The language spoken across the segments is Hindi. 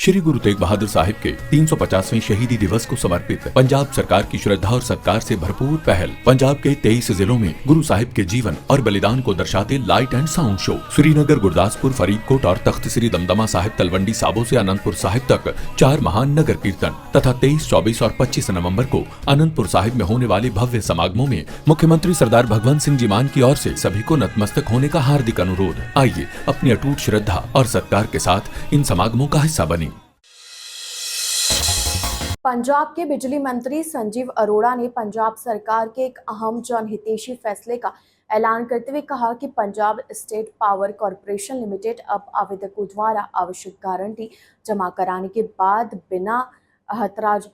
श्री गुरु तेग बहादुर साहिब के 350वें शहीदी दिवस को समर्पित पंजाब सरकार की श्रद्धा और सत्कार से भरपूर पहल। पंजाब के 23 जिलों में गुरु साहिब के जीवन और बलिदान को दर्शाते light and sound show Srinagar, Gurdaspur, Faridkot और तख्त श्री दमदमा साहिब, तलवंडी साबो से अनंतपुर साहिब तक 4 महान नगर कीर्तन तथा 23, 24 और 25 नवम्बर को अनंतपुर साहिब में होने वाले भव्य समागमों में मुख्यमंत्री सरदार भगवंत सिंह जी मान की ओर से सभी को नतमस्तक होने का हार्दिक अनुरोध। आइए अपनी अटूट श्रद्धा और सत्कार के साथ इन समागमों का हिस्सा बने। पंजाब के बिजली मंत्री संजीव अरोड़ा ने पंजाब सरकार के एक अहम जनहितैषी फैसले का ऐलान करते हुए कहा कि Punjab state power corporation limited अब आवेदकों द्वारा आवश्यक गारंटी जमा कराने के बाद बिना ऐतराज़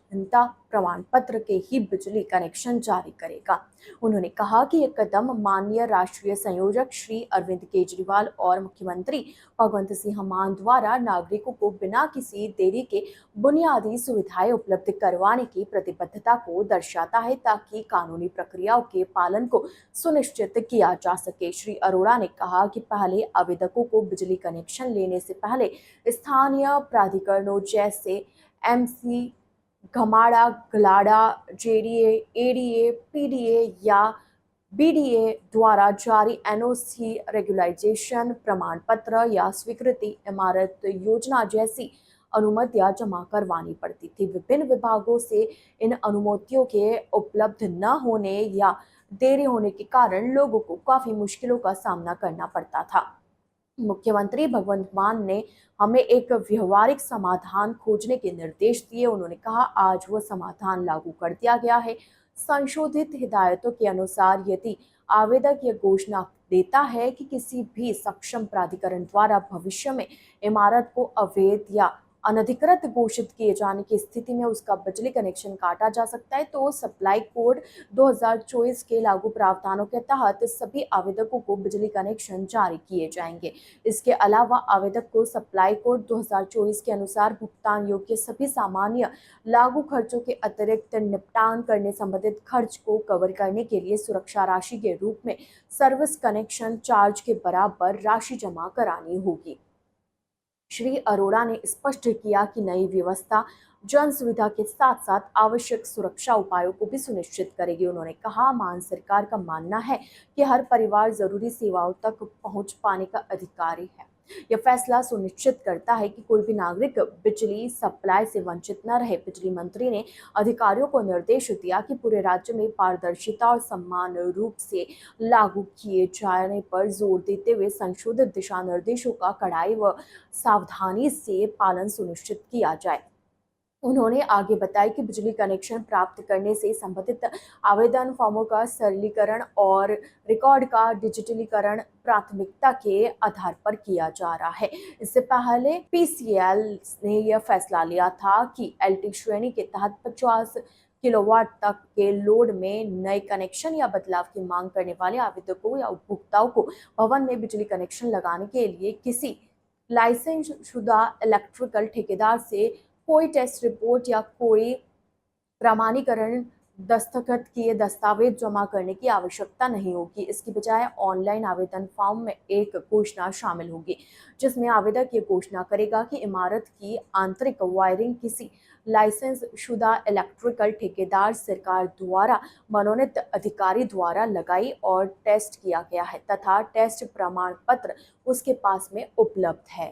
प्रमाण पत्र के ही बिजली कनेक्शन जारी करेगा। उन्होंने कहा कि यह कदम माननीय राष्ट्रीय संयोजक श्री अरविंद केजरीवाल और मुख्यमंत्री भगवंत सिंह मान द्वारा नागरिकों को बिना किसी देरी के बुनियादी सुविधाएं उपलब्ध करवाने की प्रतिबद्धता को दर्शाता है, ताकि कानूनी प्रक्रियाओं के पालन को सुनिश्चित किया जा सके। श्री अरोड़ा ने कहा कि पहले आवेदकों को बिजली कनेक्शन लेने से पहले स्थानीय प्राधिकरणों जैसे MC, घमाड़ा, गलाडा, JDA, ADA, PDA या BDA द्वारा जारी NOC, रेगुलाइजेशन प्रमाण पत्र या स्वीकृति इमारत योजना जैसी अनुमतियां जमा करवानी पड़ती थी। विभिन्न विभागों से इन अनुमतियों के उपलब्ध न होने या देरी होने के कारण लोगों को काफी मुश्किलों का सामना करना पड़ता था। मुख्यमंत्री भगवंत मान ने हमें एक व्यवहारिक समाधान खोजने के निर्देश दिए। उन्होंने कहा, आज वह समाधान लागू कर दिया गया है। संशोधित हिदायतों के अनुसार यदि आवेदक यह घोषणा देता है कि किसी भी सक्षम प्राधिकरण द्वारा भविष्य में इमारत को अवैध या अनधिकृत घोषित किए जाने की स्थिति में उसका बिजली कनेक्शन काटा जा सकता है, तो सप्लाई कोड 2024 के लागू प्रावधानों के तहत सभी आवेदकों को बिजली कनेक्शन जारी किए जाएंगे। इसके अलावा आवेदक को सप्लाई कोड 2024 के अनुसार भुगतान योग्य सभी सामान्य लागू खर्चों के अतिरिक्त निपटान करने संबंधित खर्च को कवर करने के लिए सुरक्षा राशि के रूप में सर्विस कनेक्शन चार्ज के बराबर राशि जमा करानी होगी। श्री अरोड़ा ने स्पष्ट किया कि नई व्यवस्था जन सुविधा के साथ साथ आवश्यक सुरक्षा उपायों को भी सुनिश्चित करेगी। उन्होंने कहा, मान सरकार का मानना है कि हर परिवार जरूरी सेवाओं तक पहुंच पाने का अधिकारी है। यह फैसला सुनिश्चित करता है कि कोई भी नागरिक बिजली सप्लाई से वंचित न रहे। बिजली मंत्री ने अधिकारियों को निर्देश दिया कि पूरे राज्य में पारदर्शिता और समान रूप से लागू किए जाने पर जोर देते हुए संशोधित दिशा निर्देशों का कड़ाई व सावधानी से पालन सुनिश्चित किया जाए। उन्होंने आगे बताया कि बिजली कनेक्शन प्राप्त करने से संबंधित आवेदन फॉर्मों का सरलीकरण और रिकॉर्ड का डिजिटलीकरण प्राथमिकता के आधार पर किया जा रहा है। इससे पहले PCL ने यह फैसला लिया था कि LT श्रेणी के तहत 50 किलोवाट तक के लोड में नए कनेक्शन या बदलाव की मांग करने वाले आवेदकों या उपभोक्ताओं को भवन में बिजली कनेक्शन लगाने के लिए किसी लाइसेंस शुदा इलेक्ट्रिकल ठेकेदार से कोई टेस्ट रिपोर्ट या कोई प्रमाणीकरण दस्तखत किए दस्तावेज जमा करने की आवश्यकता नहीं होगी। इसकी बजाय ऑनलाइन आवेदन फॉर्म में एक घोषणा शामिल होगी, जिसमें आवेदक ये घोषणा करेगा कि इमारत की आंतरिक वायरिंग किसी लाइसेंस शुदा इलेक्ट्रिकल ठेकेदार सरकार द्वारा मनोनीत अधिकारी द्वारा लगाई और टेस्ट किया गया है तथा टेस्ट प्रमाण पत्र उसके पास में उपलब्ध है।